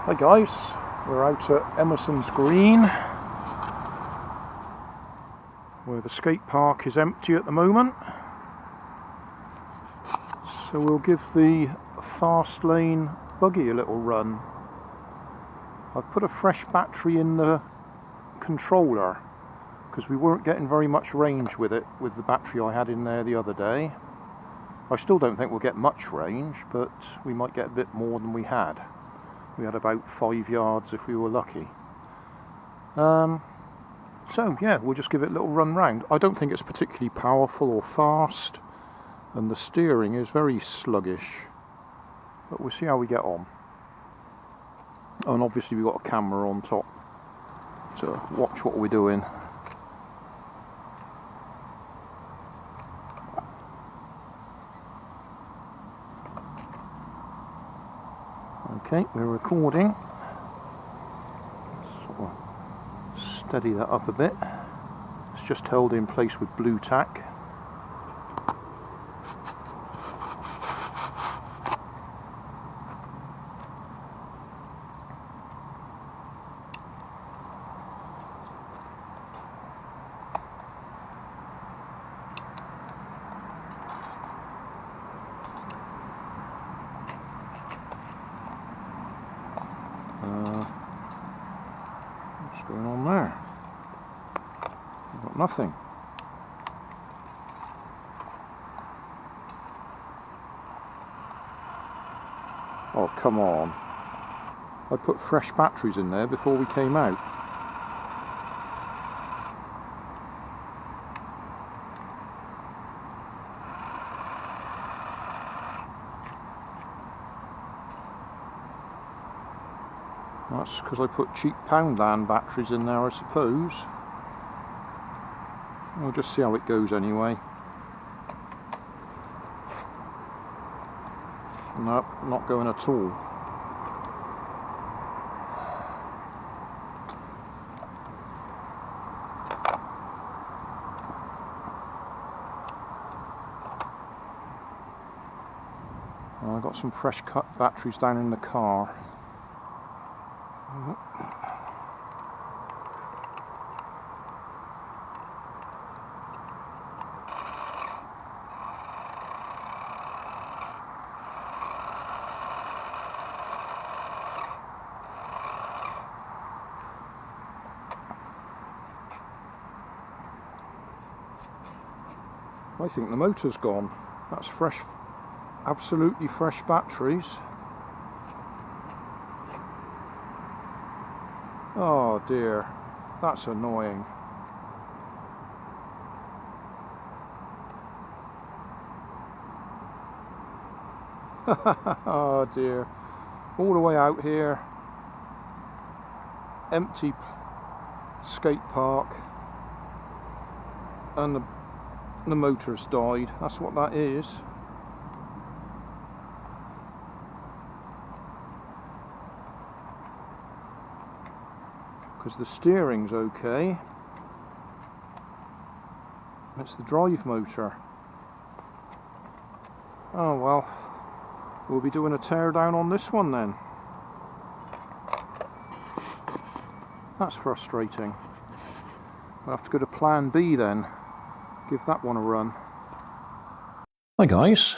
Hi guys, we're out at Emerson's Green where the skate park is empty at the moment, so we'll give the fast lane buggy a little run. I've put a fresh battery in the controller because we weren't getting very much range with it with the battery I had in there the other day. I still don't think we'll get much range, but we might get a bit more than we had. We had about 5 yards if we were lucky. So yeah, we'll just give it a little run round. I don't think it's particularly powerful or fast, and the steering is very sluggish, but we'll see how we get on. And obviously we've got a camera on top to watch what we're doing. Okay, we're recording. Sort of steady that up a bit. It's just held in place with blue tack. What's going on there? I've got nothing. Oh, come on. I put fresh batteries in there before we came out. That's because I put cheap Poundland batteries in there, I suppose. We'll just see how it goes anyway. Nope, not going at all. Well, I got some fresh cut batteries down in the car. I think the motor's gone. That's fresh, absolutely fresh batteries. Oh dear, that's annoying. Oh dear, all the way out here, empty skate park, and the motor's died. That's what that is. Because the steering's okay. It's the drive motor. Oh well, we'll be doing a teardown on this one then. That's frustrating. We'll have to go to plan B then. Give that one a run. Hi guys.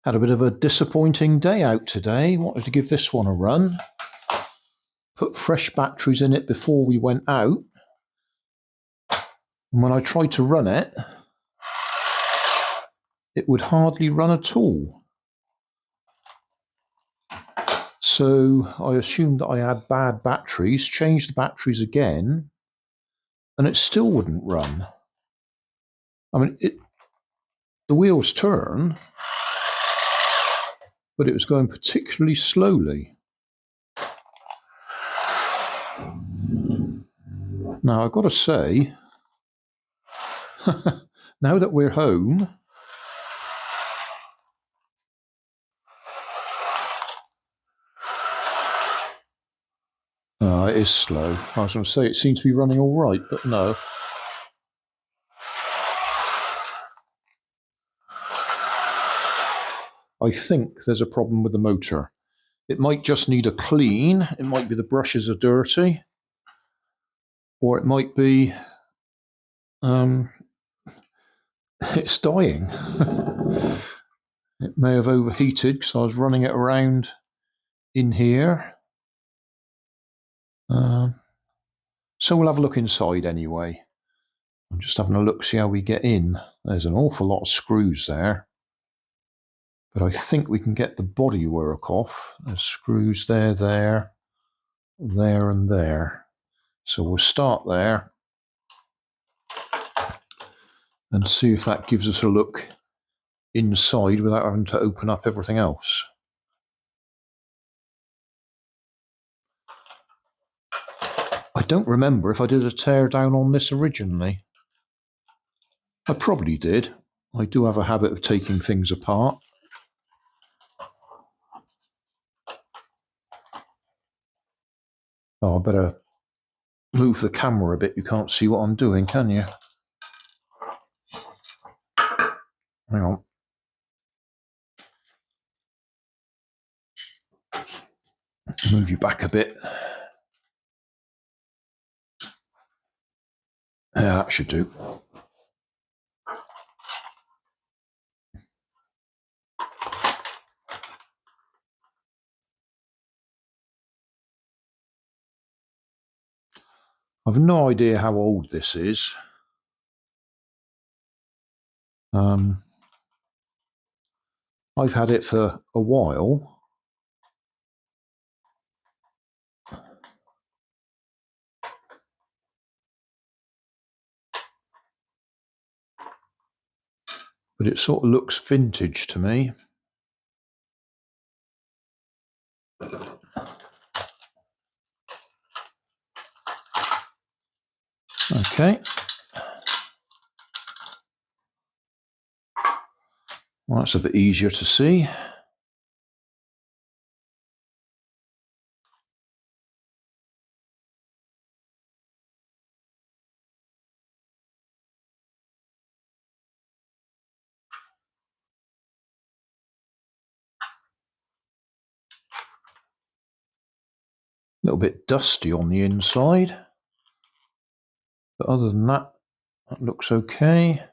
Had a bit of a disappointing day out today. Wanted to give this one a run. Put fresh batteries in it before we went out. And when I tried to run it, it would hardly run at all. So I assumed that I had bad batteries, changed the batteries again, and it still wouldn't run. I mean, the wheels turn, but it was going particularly slowly. Now, I've got to say, now that we're home, it is slow. I was going to say it seems to be running all right, but no. I think there's a problem with the motor. It might just need a clean. It might be the brushes are dirty, or it might be it's dying. It may have overheated because I was running it around in here. So we'll have a look inside anyway. I'm just having a look, see how we get in. There's an awful lot of screws there, but I think we can get the bodywork off. There's screws there, there, and there. So we'll start there and see if that gives us a look inside without having to open up everything else. I don't remember if I did a tear down on this originally. I probably did. I do have a habit of taking things apart. Oh, I better move the camera a bit. You can't see what I'm doing, can you? Hang on. Move you back a bit. Yeah, that should do. I've no idea how old this is. I've had it for a while. But it sort of looks vintage to me. Okay. Well, that's a bit easier to see. A little bit dusty on the inside. But other than that, that looks okay.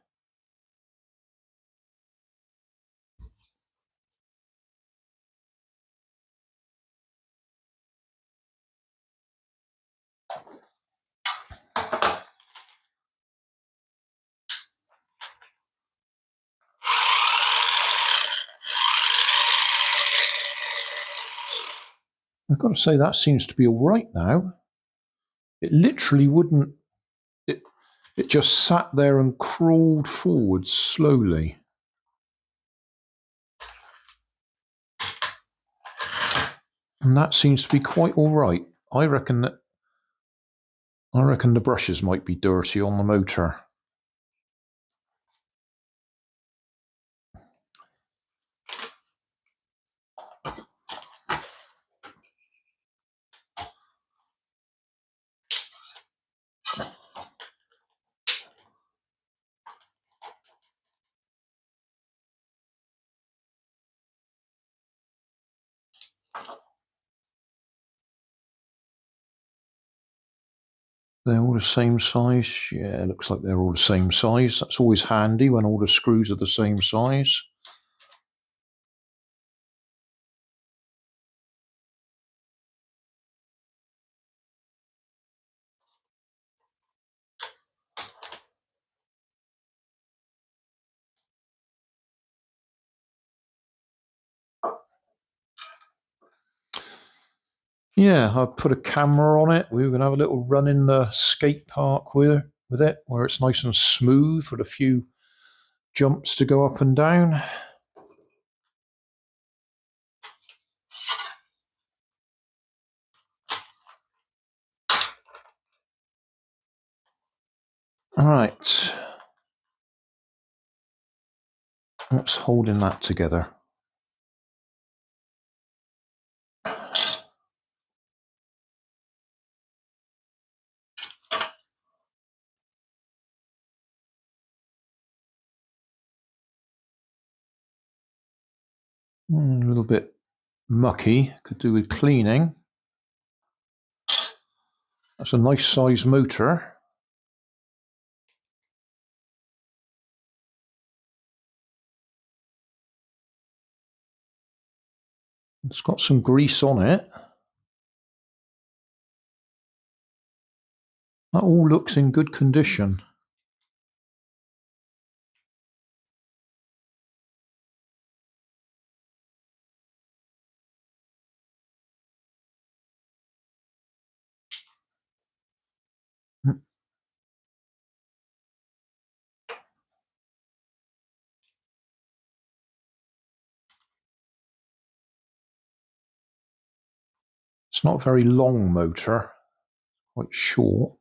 I've got to say that seems to be all right now. It literally wouldn't, it just sat there and crawled forward slowly. And that seems to be quite all right. I reckon the brushes might be dirty on the motor. They're all the same size. Yeah, it looks like they're all the same size. That's always handy when all the screws are the same size. Yeah, I put a camera on it. We were going to have a little run in the skate park with it, where it's nice and smooth with a few jumps to go up and down. All right. What's holding that together? A little bit mucky, could do with cleaning. That's a nice size motor. It's got some grease on it. That all looks in good condition. It's not a very long motor, quite short.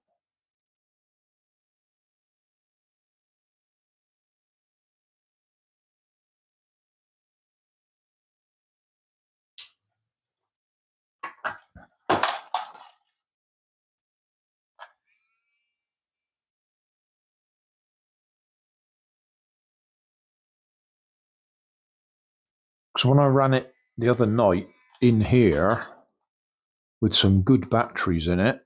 Because when I ran it the other night in here with some good batteries in it,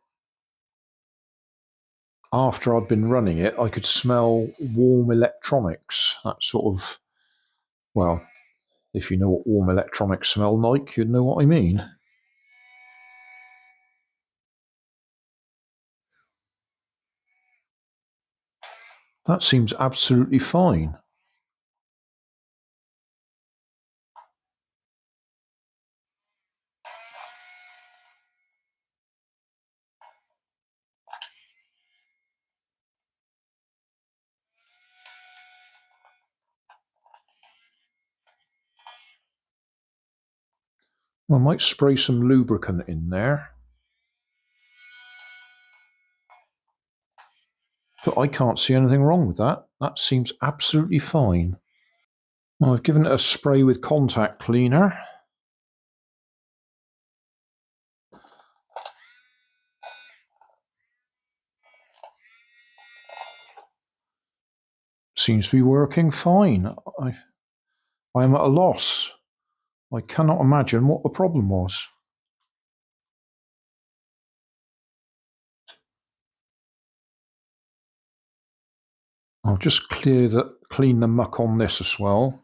after I'd been running it, I could smell warm electronics. That sort of, well, if you know what warm electronics smell like, you'd know what I mean. That seems absolutely fine. I might spray some lubricant in there. But I can't see anything wrong with that. That seems absolutely fine. Well, I've given it a spray with contact cleaner. Seems to be working fine. I am at a loss. I cannot imagine what the problem was. I'll just clean the muck on this as well.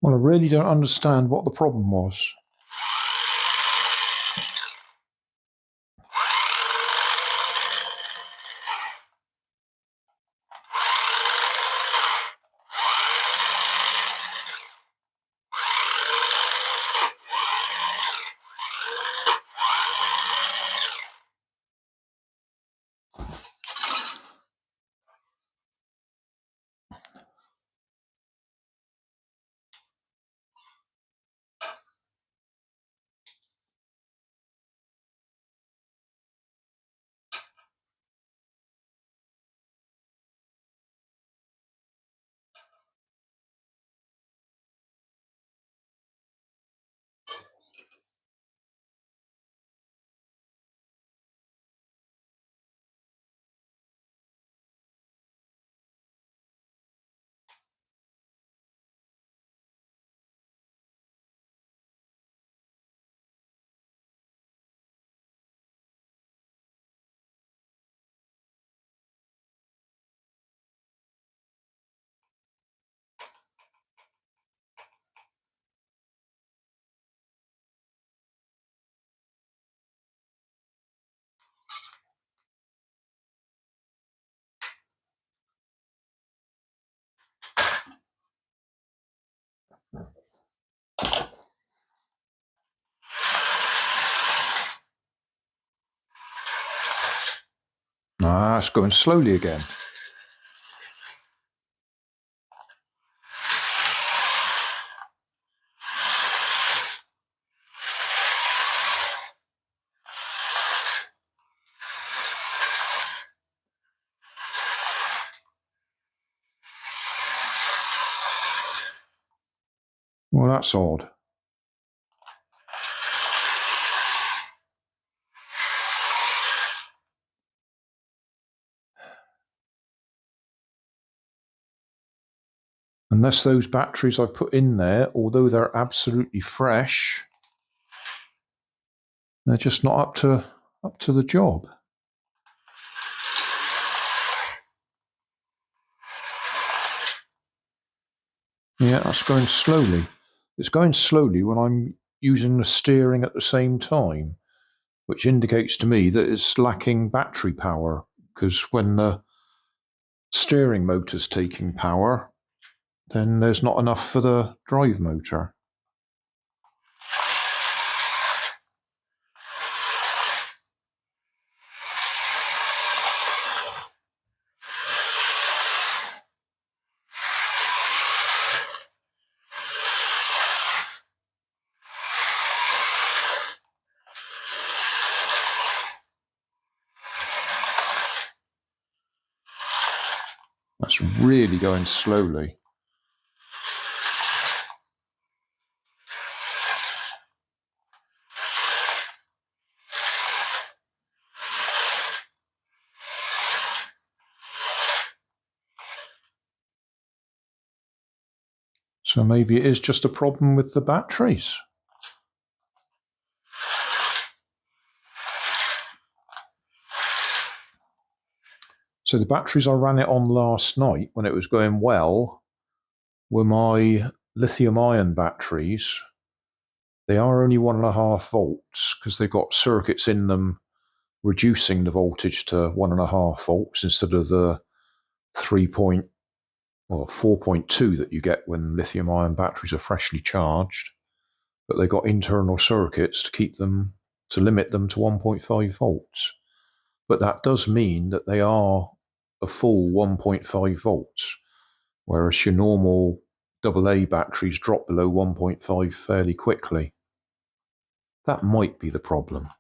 Well, I really don't understand what the problem was. Ah, it's going slowly again. that's odd. Unless those batteries I put in there, although they're absolutely fresh, they're just not up to the job. Yeah, that's going slowly. It's going slowly when I'm using the steering at the same time, which indicates to me that it's lacking battery power, because when the steering motor's taking power, then there's not enough for the drive motor. That's really going slowly. So maybe it is just a problem with the batteries. So the batteries I ran it on last night when it was going well were my lithium-ion batteries. They are only 1.5 volts because they've got circuits in them reducing the voltage to 1.5 volts instead of the 4.2 that you get when lithium-ion batteries are freshly charged. But they've got internal circuits to limit them to 1.5 volts. But that does mean that they are a full 1.5 volts, whereas your normal AA batteries drop below 1.5 fairly quickly. That might be the problem.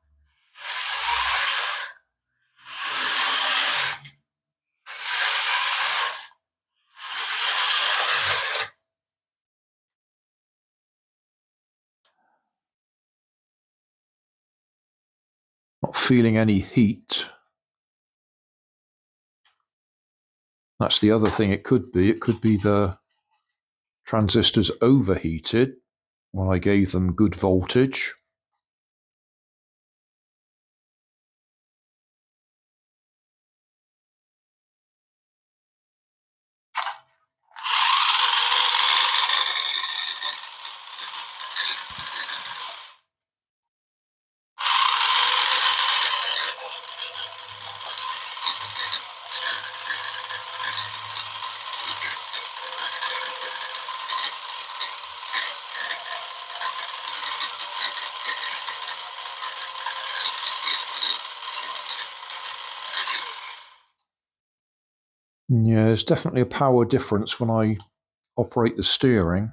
Not feeling any heat. That's the other thing it could be. It could be the transistors overheated when I gave them good voltage. Yeah, there's definitely a power difference when I operate the steering.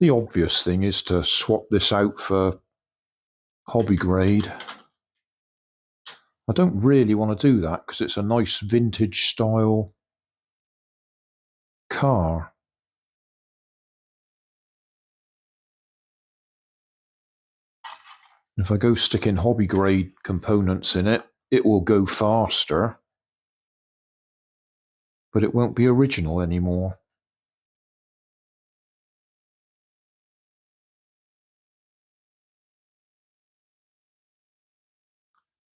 The obvious thing is to swap this out for hobby grade. I don't really want to do that because it's a nice vintage style car. If I go sticking hobby grade components in it, it will go faster, but it won't be original anymore.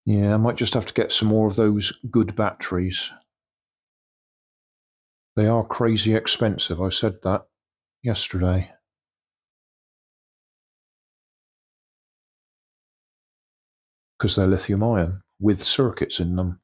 Yeah, I might just have to get some more of those good batteries. They are crazy expensive, I said that yesterday. Because they're lithium ion with circuits in them.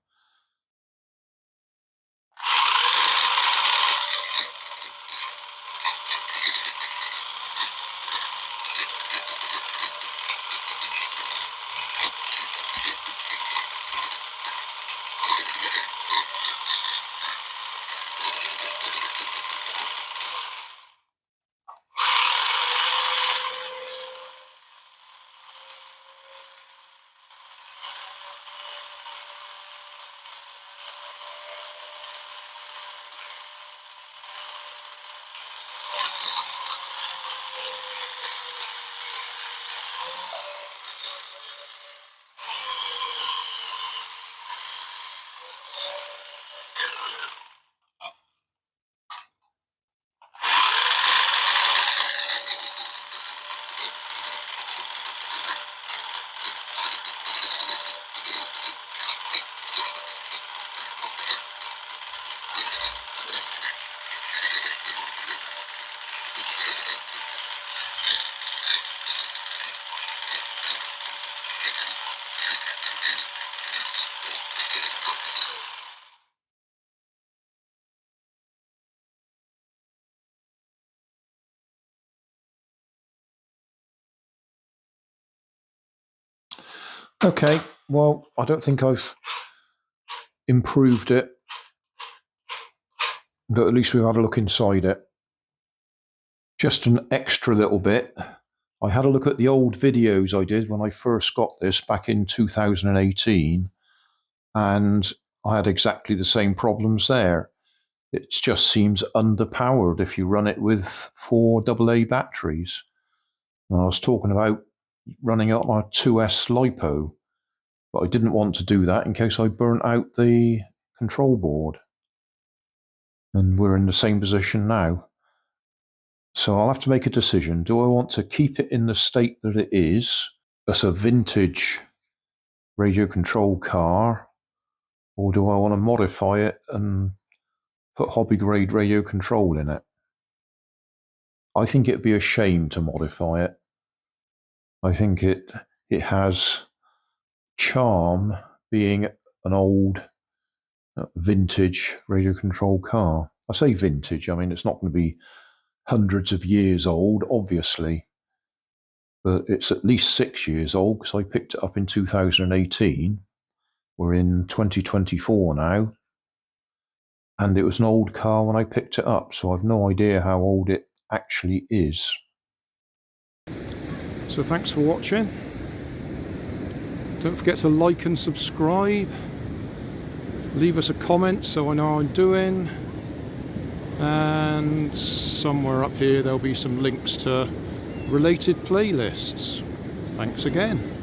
Okay, well, I don't think I've improved it, but at least we've had a look inside it. Just an extra little bit. I had a look at the old videos I did when I first got this back in 2018, and I had exactly the same problems there. It just seems underpowered if you run it with 4 AA batteries. And I was talking about running it on a 2S LiPo, but I didn't want to do that in case I burnt out the control board. And we're in the same position now. So I'll have to make a decision. Do I want to keep it in the state that it is, as a vintage radio control car, or do I want to modify it and put hobby grade radio control in it? I think it'd be a shame to modify it. I think it has charm being an old vintage radio control car. I say vintage, I mean it's not going to be hundreds of years old, obviously, but it's at least 6 years old because I picked it up in 2018. We're in 2024 now, and it was an old car when I picked it up, so I've no idea how old it actually is. So thanks for watching. Don't forget to like and subscribe. Leave us a comment so I know how I'm doing. And somewhere up here there'll be some links to related playlists. Thanks again.